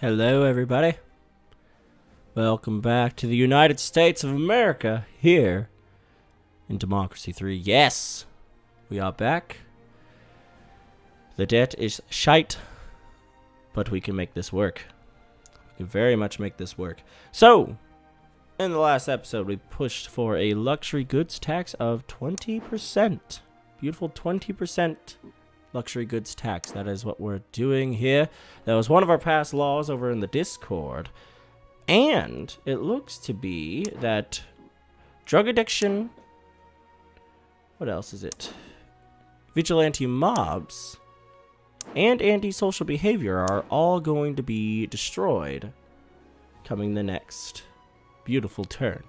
Hello, everybody. Welcome back to the United States of America here in Democracy 3. Yes, we are back. The debt is shite, but we can make this work. We can very much make this work. So, in the last episode, we pushed for a luxury goods tax of 20%. Beautiful 20%. Luxury goods tax. That is what we're doing here. That was one of our past laws over in the Discord. And it looks to be that drug addiction, what else is it? Vigilante mobs and antisocial behavior are all going to be destroyed coming the next beautiful turn.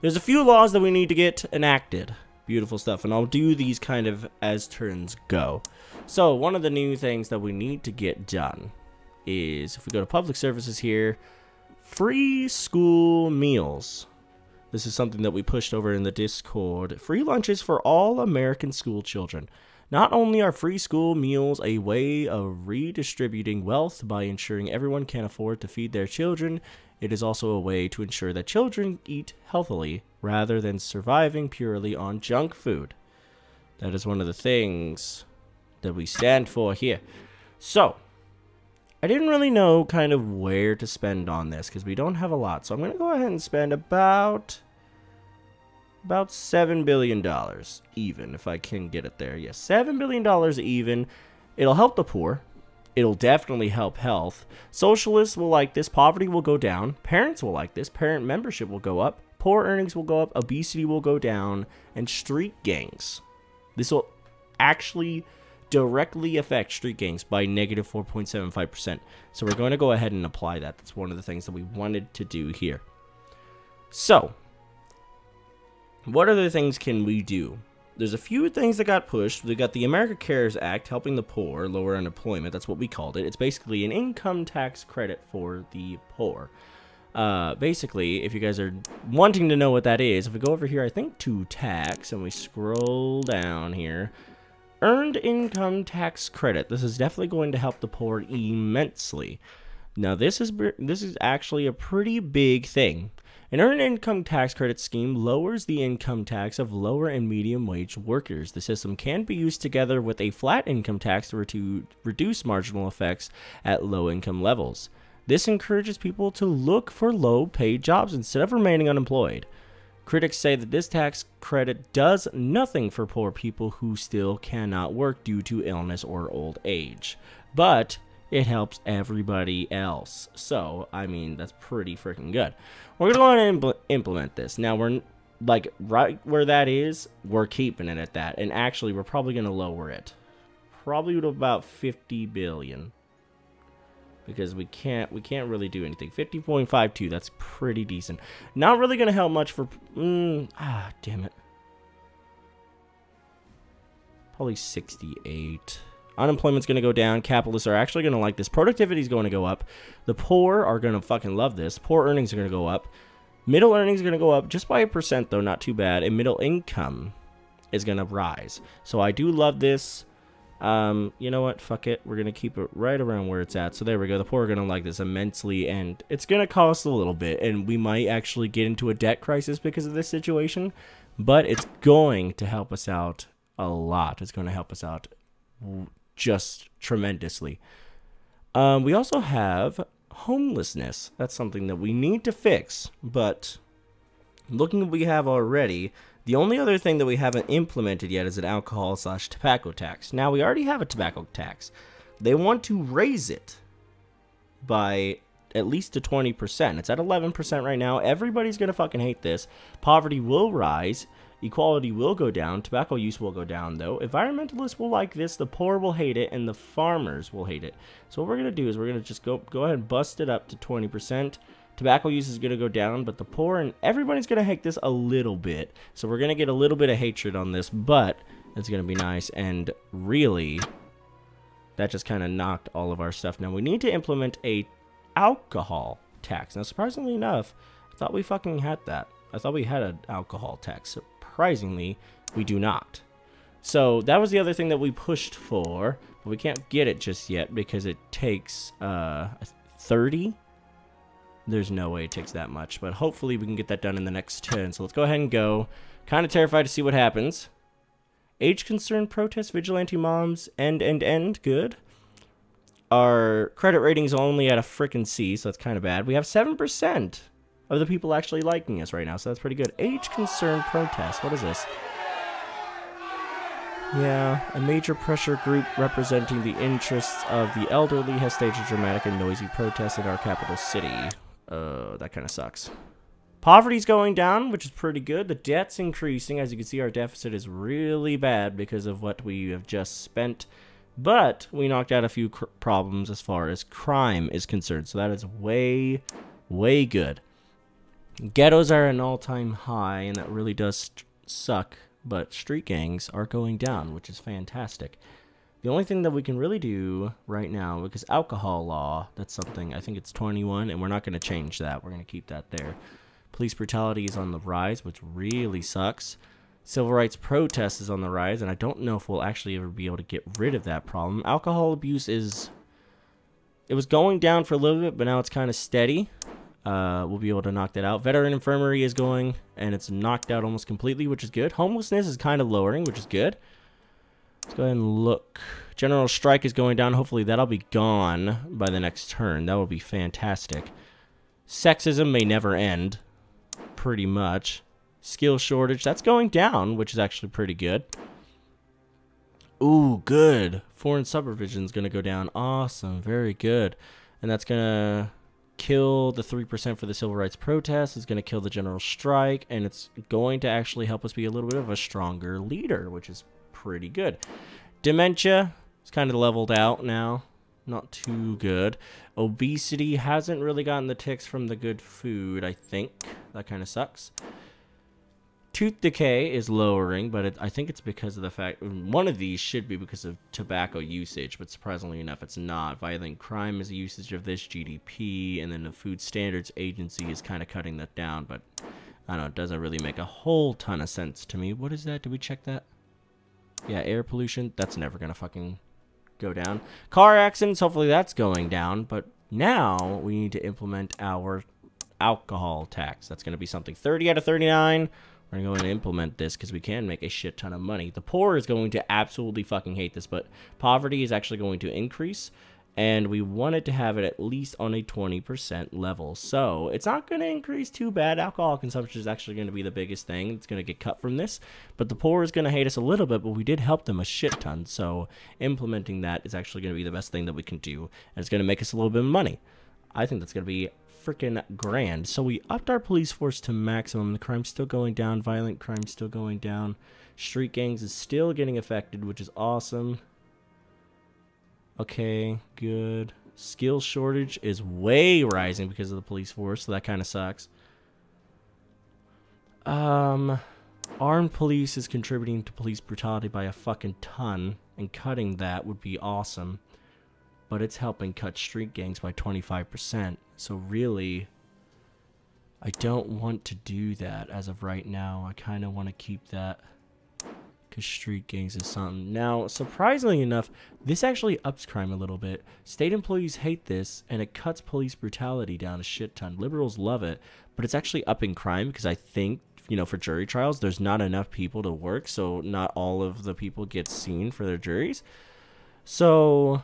There's a few laws that we need to get enacted. Beautiful stuff, and I'll do these kind of as turns go. So one of the new things that we need to get done is, if we go to public services here, free school meals. This is something that we pushed over in the Discord. Free lunches for all American school children. Not only are free school meals a way of redistributing wealth by ensuring everyone can afford to feed their children, it is also a way to ensure that children eat healthily rather than surviving purely on junk food. That is one of the things that we stand for here. So, I didn't really know kind of where to spend on this because we don't have a lot. So I'm going to go ahead and spend about $7 billion even, if I can get it there. Yes, $7 billion even. It'll help the poor. It'll definitely help health. Socialists will like this. Poverty will go down. Parents will like this. Parent membership will go up. Poor earnings will go up. Obesity will go down. And street gangs. This will actually directly affect street gangs by negative 4.75%. So we're going to go ahead and apply that. That's one of the things that we wanted to do here. So, what other things can we do? There's a few things that got pushed. We got the America Cares Act, helping the poor, lower unemployment. That's what we called it. It's basically an income tax credit for the poor. Basically, if you guys are wanting to know what that is, if we go over here, I think to tax, and we scroll down here, earned income tax credit. This is definitely going to help the poor immensely. Now, this is actually a pretty big thing. An earned income tax credit scheme lowers the income tax of lower and medium wage workers. The system can be used together with a flat income tax to reduce marginal effects at low income levels. This encourages people to look for low paid jobs instead of remaining unemployed. Critics say that this tax credit does nothing for poor people who still cannot work due to illness or old age, but it helps everybody else. So, I mean, that's pretty freaking good. We're going to implement this. Now, we're like right where that is, we're keeping it at that. And actually, we're probably going to lower it. Probably to about 50 billion. Because we can't really do anything. 50.52, that's pretty decent. Not really going to help much for damn it. Probably 68. Unemployment's going to go down. Capitalists are actually going to like this. Productivity is going to go up. The poor are going to fucking love this. Poor earnings are going to go up. Middle earnings are going to go up just by 1%, though. Not too bad. And middle income is going to rise. So I do love this. You know what? Fuck it. We're going to keep it right around where it's at. So there we go. The poor are going to like this immensely. And it's going to cost a little bit. And we might actually get into a debt crisis because of this situation. But it's going to help us out a lot. It's going to help us out just tremendously. We also have homelessness. That's something that we need to fix, but looking at what we have already, the only other thing that we haven't implemented yet is an alcohol/tobacco tax. Now, we already have a tobacco tax. They want to raise it by at least to 20%. It's at 11% right now. Everybody's gonna fucking hate this. Poverty will rise. Equality will go down. Tobacco use will go down, though. Environmentalists will like this. The poor will hate it, and the farmers will hate it. So what we're going to do is we're going to just go ahead and bust it up to 20%. Tobacco use is going to go down, but the poor and everybody's going to hate this a little bit. So we're going to get a little bit of hatred on this, but it's going to be nice. And really, that just kind of knocked all of our stuff. Now, we need to implement a alcohol tax. Now, surprisingly enough, I thought we fucking had that. I thought we had an alcohol tax. Surprisingly, we do not. So that was the other thing that we pushed for, but we can't get it just yet because it takes, I 30? There's no way it takes that much, but hopefully we can get that done in the next 10. So let's go ahead and go. Kind of terrified to see what happens. Age concern protest, vigilante moms, end. Good. Our credit rating's only at a frickin' C, so that's kind of bad. We have 7% of the people actually liking us right now, so that's pretty good. Age concern protest. What is this? Yeah, a major pressure group representing the interests of the elderly has staged a dramatic and noisy protest in our capital city. That kind of sucks. Poverty's going down, which is pretty good. The debt's increasing. As you can see, our deficit is really bad because of what we have just spent. But we knocked out a few problems as far as crime is concerned. So that is way, way good. Ghettos are an all-time high, and that really does suck. But street gangs are going down, which is fantastic. The only thing that we can really do right now, because alcohol law, that's something, I think it's 21, and we're not going to change that. We're going to keep that there. Police brutality is on the rise, which really sucks. Civil rights protest is on the rise, and I don't know if we'll actually ever be able to get rid of that problem. Alcohol abuse is... It was going down for a little bit, but now it's kind of steady. We'll be able to knock that out. Veteran infirmary is going, and it's knocked out almost completely, which is good. Homelessness is kind of lowering, which is good. Let's go ahead and look. General strike is going down. Hopefully that'll be gone by the next turn. That will be fantastic. Sexism may never end, pretty much. Skill shortage, that's going down, which is actually pretty good. Ooh, good. Foreign supervision is going to go down. Awesome, very good. And that's going to kill the 3% for the civil rights protest. It's going to kill the general strike, and it's going to actually help us be a little bit of a stronger leader, which is pretty good. Dementia is kind of leveled out now. Not too good. Obesity hasn't really gotten the ticks from the good food, I think. That kind of sucks. Tooth decay is lowering, but I think it's because of the fact... One of these should be because of tobacco usage, but surprisingly enough, it's not. Violent crime is a usage of this, GDP, and then the Food Standards Agency is kind of cutting that down, but I don't know, it doesn't really make a whole ton of sense to me. What is that? Did we check that? Yeah, air pollution. That's never going to fucking go down. Car accidents, hopefully that's going down, but now we need to implement our alcohol tax. That's going to be something 30 out of 39. We're going to implement this because we can make a shit ton of money. The poor is going to absolutely fucking hate this, but poverty is actually going to increase, and we wanted to have it at least on a 20% level. So it's not going to increase too bad. Alcohol consumption is actually going to be the biggest thing. It's going to get cut from this, but the poor is going to hate us a little bit, but we did help them a shit ton. So implementing that is actually going to be the best thing that we can do, and it's going to make us a little bit of money. I think that's going to be freaking grand. So we upped our police force to maximum. The crime's still going down. Violent crime's still going down. Street gangs is still getting affected, which is awesome. Okay, good. Skill shortage is way rising because of the police force, so that kind of sucks. Armed police is contributing to police brutality by a fucking ton, and cutting that would be awesome. But it's helping cut street gangs by 25%. So really, I don't want to do that as of right now. I kind of want to keep that because street gangs is something. Now, surprisingly enough, this actually ups crime a little bit. State employees hate this, and it cuts police brutality down a shit ton. Liberals love it, but it's actually upping crime because I think, you know, for jury trials, there's not enough people to work, so not all of the people get seen for their juries. So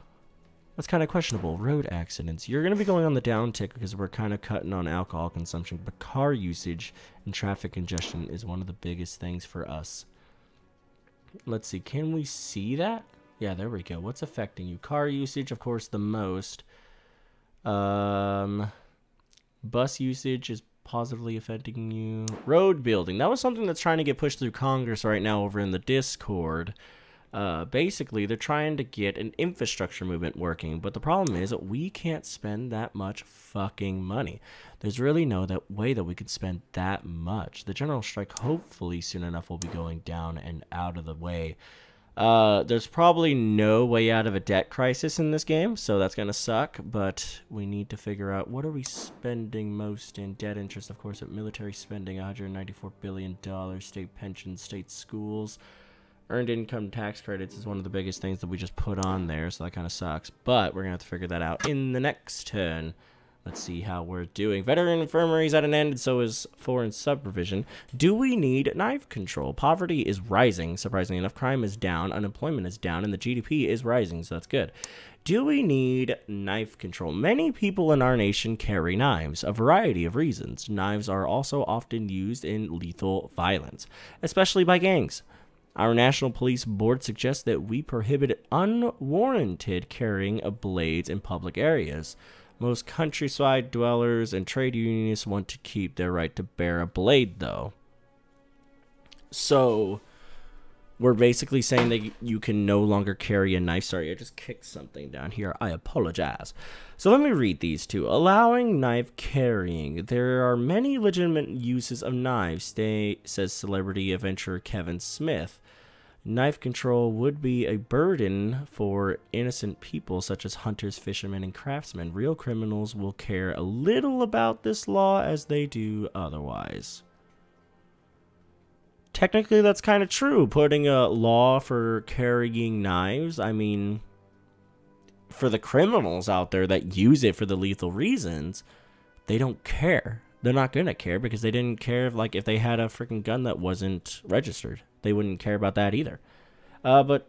that's kind of questionable. Road accidents. You're going to be going on the downtick because we're kind of cutting on alcohol consumption, but car usage and traffic congestion is one of the biggest things for us. Let's see. Can we see that? Yeah, there we go. What's affecting you? Car usage, of course, the most. Bus usage is positively affecting you. Road building. That was something that's trying to get pushed through Congress right now over in the Discord. Basically, they're trying to get an infrastructure movement working, but the problem is that we can't spend that much fucking money. There's really no way that we could spend that much. The general strike, hopefully soon enough, will be going down and out of the way. There's probably no way out of a debt crisis in this game, so that's going to suck, but we need to figure out what are we spending most in. Debt interest, of course, at military spending, $194 billion, state pensions, state schools. Earned income tax credits is one of the biggest things that we just put on there, so that kind of sucks. But we're going to have to figure that out in the next turn. Let's see how we're doing. Veteran infirmary is at an end, and so is foreign supervision. Do we need knife control? Poverty is rising, surprisingly enough. Crime is down, unemployment is down, and the GDP is rising, so that's good. Do we need knife control? Many people in our nation carry knives, a variety of reasons. Knives are also often used in lethal violence, especially by gangs. Our National Police Board suggests that we prohibit unwarranted carrying of blades in public areas. Most countryside dwellers and trade unionists want to keep their right to bear a blade, though. So, we're basically saying that you can no longer carry a knife. Sorry, I just kicked something down here. I apologize. So let me read these two. Allowing knife carrying. There are many legitimate uses of knives, says celebrity adventurer Kevin Smith. Knife control would be a burden for innocent people such as hunters, fishermen, and craftsmen. Real criminals will care a little about this law as they do otherwise. Technically, that's kind of true. Putting a law for carrying knives, I mean, for the criminals out there that use it for the lethal reasons, they don't care. They're not going to care because they didn't care if they had a freaking gun that wasn't registered. They wouldn't care about that either. But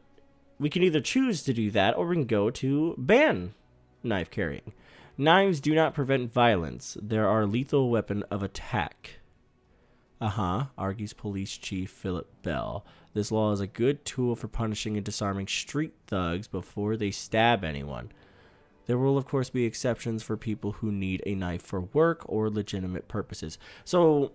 we can either choose to do that or we can go to ban knife carrying. Knives do not prevent violence. They are a lethal weapon of attack. Argues Police Chief Philip Bell. This law is a good tool for punishing and disarming street thugs before they stab anyone. There will, of course, be exceptions for people who need a knife for work or legitimate purposes. So,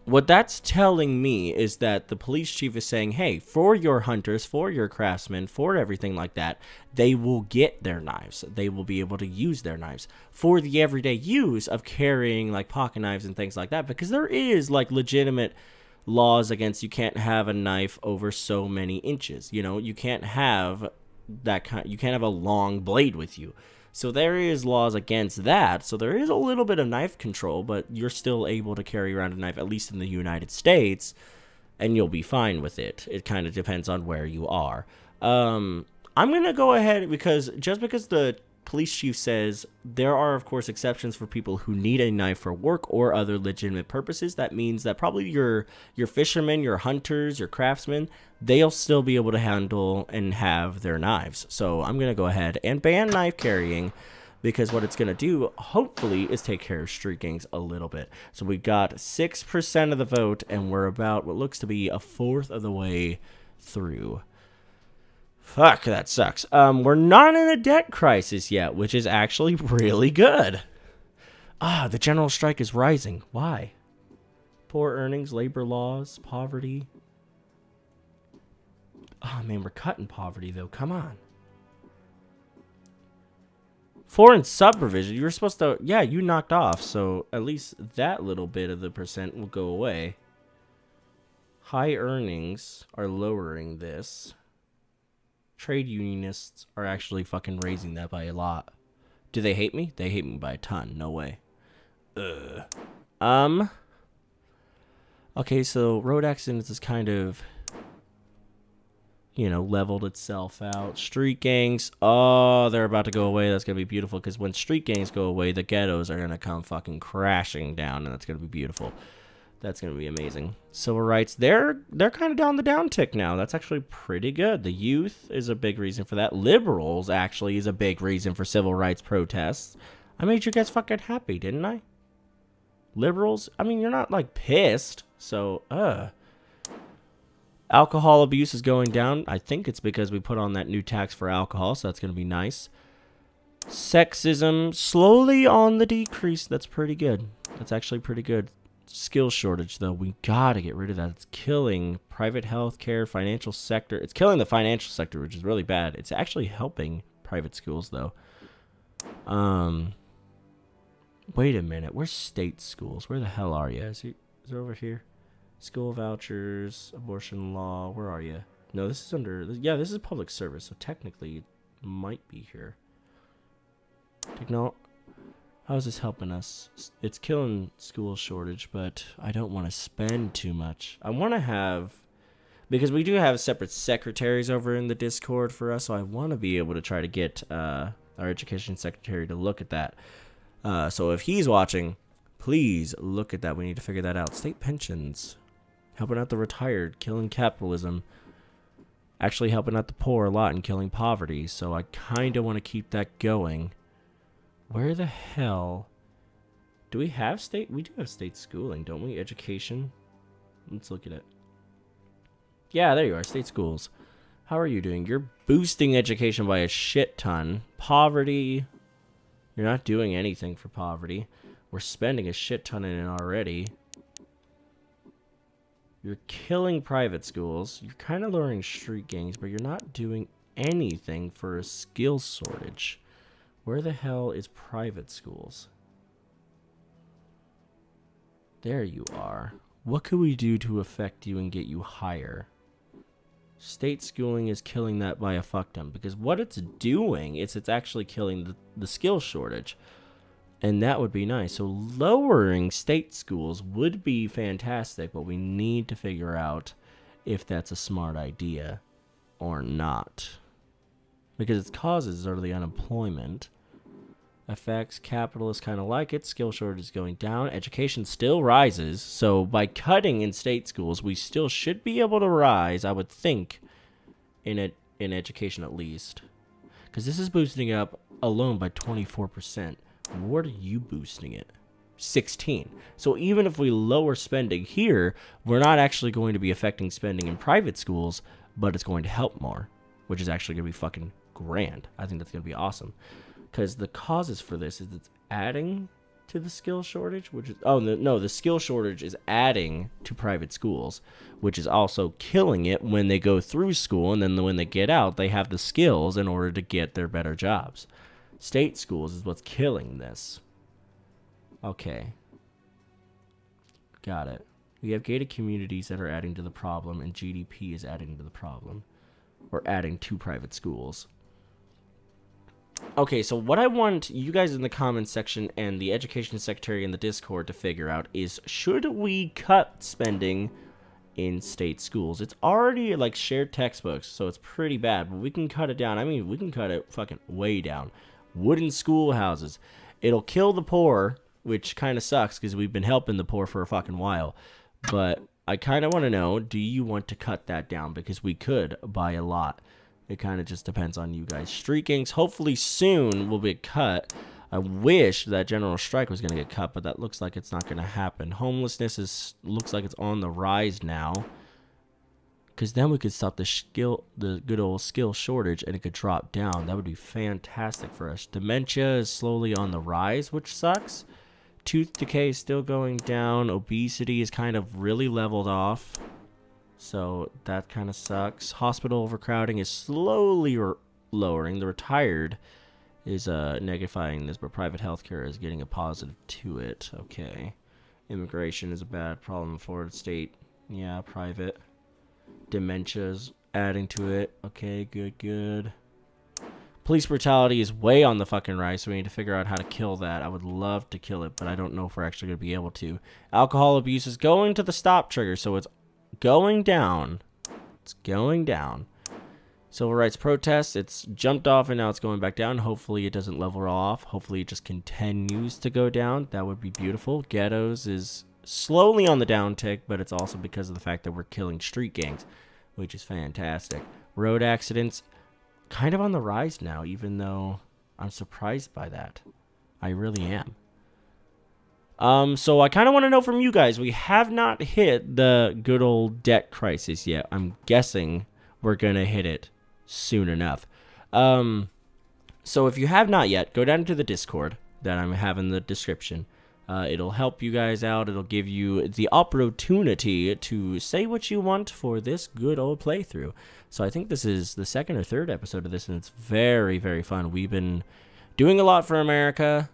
what that's telling me is that the police chief is saying, hey, for your hunters, for your craftsmen, for everything like that, they will get their knives. They will be able to use their knives for the everyday use of carrying like pocket knives and things like that, because there is like legitimate laws against you can't have a knife over so many inches. You know, you can't have you can't have a long blade with you. So there is laws against that. So there is a little bit of knife control, but you're still able to carry around a knife, at least in the United States, and you'll be fine with it. It kind of depends on where you are. I'm going to go ahead because the police chief says there are, of course, exceptions for people who need a knife for work or other legitimate purposes. That means that probably your fishermen, your hunters, your craftsmen, they'll still be able to handle and have their knives. So I'm going to go ahead and ban knife carrying because what it's going to do, hopefully, is take care of street gangs a little bit. So we got 6% of the vote, and we're about what looks to be a fourth of the way through. Fuck, that sucks. We're not in a debt crisis yet, which is actually really good. The general strike is rising. Why? Poor earnings, labor laws, poverty. Oh, man, we're cutting poverty, though. Come on. Foreign supervision. You were supposed to... Yeah, you knocked off, so at least that little bit of the percent will go away. High earnings are lowering this. Trade unionists are actually fucking raising that by a lot. Do they hate me? They hate me by a ton. No way. Okay, so road accidents is kind of, you know, leveled itself out. Street gangs, oh, they're about to go away. That's going to be beautiful because when street gangs go away, the ghettos are going to come fucking crashing down, and that's going to be beautiful. That's going to be amazing. Civil rights, they're kind of down the downtick now. That's actually pretty good. The youth is a big reason for that. Liberals actually is a big reason for civil rights protests. I made you guys fucking happy, didn't I? Liberals, I mean, you're not like pissed. So, alcohol abuse is going down. I think it's because we put on that new tax for alcohol, so that's going to be nice. Sexism slowly on the decrease. That's pretty good. That's actually pretty good. Skill shortage, though, we gotta get rid of that. It's killing private healthcare, financial sector. It's killing the financial sector, which is really bad. It's actually helping private schools, though. Wait a minute. Where's state schools? Where the hell are you? Is it over here? School vouchers, abortion law. Where are you? No, this is under... Yeah, this is public service, so technically it might be here. How is this helping us? It's killing school shortage, but I don't want to spend too much. I want to have Because we do have separate secretaries over in the Discord for us, so I want to be able to try to get our education secretary to look at that. So if he's watching, please look at that. We need to figure that out. State pensions. Helping out the retired. Killing capitalism. Actually helping out the poor a lot and killing poverty. So I kind of want to keep that going. Where the hell... Do we have state... We do have state schooling, don't we? Education. Let's look at it. Yeah, there you are. State schools. How are you doing? You're boosting education by a shit ton. Poverty. You're not doing anything for poverty. We're spending a shit ton in it already. You're killing private schools. You're kind of lowering street gangs, but you're not doing anything for a skill shortage. Where the hell is private schools? There you are. What could we do to affect you and get you higher? State schooling is killing that by a fuck ton, because what it's doing is it's actually killing the skill shortage, and that would be nice. So lowering state schools would be fantastic, but we need to figure out if that's a smart idea or not, because its causes are the unemployment. Effects, capitalists kind of like it. Skill shortage is going down. Education still rises. So by cutting in state schools, we still should be able to rise, I would think, in education at least. Because this is boosting up alone by 24%. What are you boosting it? 16. So even if we lower spending here, we're not actually going to be affecting spending in private schools, but it's going to help more, which is actually going to be fucking grand. I think that's going to be awesome. Because the causes for this is it's adding to the skill shortage, which is... Oh, no, the skill shortage is adding to private schools, which is also killing it when they go through school, and then when they get out, they have the skills in order to get their better jobs. State schools is what's killing this. Okay. Got it. We have gated communities that are adding to the problem, and GDP is adding to the problem. Or adding to private schools. Okay, so what I want you guys in the comments section and the education secretary in the Discord to figure out is, should we cut spending in state schools? It's already like shared textbooks, so it's pretty bad, but we can cut it down. I mean, we can cut it fucking way down. Wooden schoolhouses. It'll kill the poor, which kind of sucks because we've been helping the poor for a fucking while. But I kind of want to know, do you want to cut that down? Because we could by a lot. It kind of just depends on you guys. Street gangs, hopefully soon, will be cut. I wish that general strike was going to get cut, but that looks like it's not going to happen. Homelessness looks like it's on the rise now. Because then we could stop the good old skill shortage, and it could drop down. That would be fantastic for us. Dementia is slowly on the rise, which sucks. Tooth decay is still going down. Obesity is kind of really leveled off. So that kind of sucks. Hospital overcrowding is slowly lowering. The retired is negatifying this, but private healthcare is getting a positive to it. Okay. Immigration is a bad problem in Florida State. Yeah, private. Dementia is adding to it. Okay, good. Police brutality is way on the fucking rise, so we need to figure out how to kill that. I would love to kill it, but I don't know if we're actually going to be able to. Alcohol abuse is going to the stop trigger, so it's going down. It's going down. Civil rights protests, it's jumped off and now it's going back down. Hopefully it doesn't level off. Hopefully it just continues to go down. That would be beautiful. Ghettos is slowly on the downtick, but it's also because of the fact that we're killing street gangs, which is fantastic. Road accidents, kind of on the rise now, even though I'm surprised by that. I really am. So I kind of want to know from you guys. We have not hit the good old debt crisis yet. I'm guessing we're going to hit it soon enough. So if you have not yet, go down to the Discord that I'm having in the description. It'll help you guys out. It'll give you the opportunity to say what you want for this good old playthrough. So I think this is the second or third episode of this, and it's very, very fun. We've been doing a lot for America.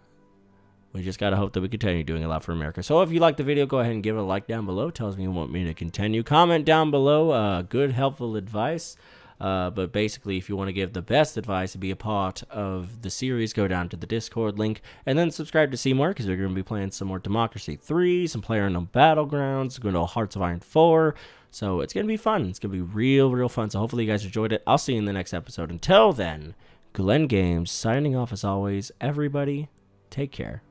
We just got to hope that we continue doing a lot for America. So if you like the video, go ahead and give it a like down below. Tells me you want me to continue. Comment down below good, helpful advice. But basically, if you want to give the best advice and be a part of the series, go down to the Discord link. And then subscribe to see more, because we're going to be playing some more Democracy 3, some PlayerUnknown Battlegrounds, going to Hearts of Iron 4, So it's going to be fun. It's going to be real fun. So hopefully you guys enjoyed it. I'll see you in the next episode. Until then, Glenn Games signing off as always. Everybody, take care.